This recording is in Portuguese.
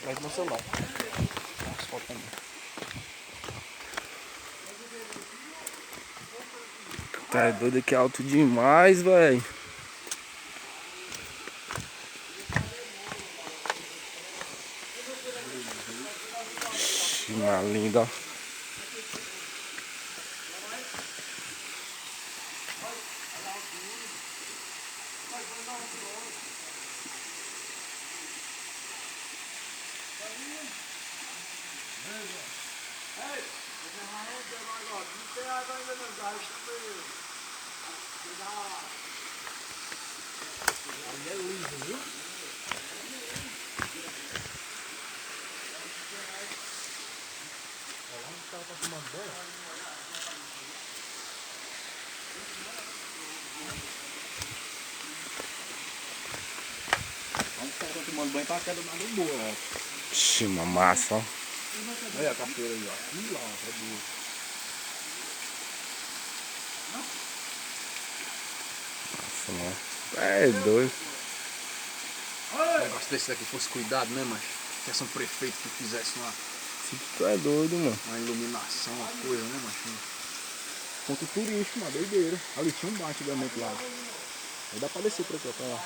Traz meu celular. As fotos também. Tá é doido que é alto demais, velho. Uma linda. Ali é liso, viu? Olha lá onde o cara tá tomando banho. Onde o cara tá tomando banho tá a queda mais boa, ó. Ixi, uma massa, ó. Olha a cachoeira aí, ó. Aqui lá, ó. É boa. Nossa, mano. É doido. Um negócio desse daqui fosse cuidado, né, macho? Se fosse um prefeito que fizesse Tu é doido, mano. uma iluminação, uma coisa, né, macho? Ponto turístico, uma doideira. Ali tinha um bar antigamente lá. Aí dá pra descer pra cá, pra lá.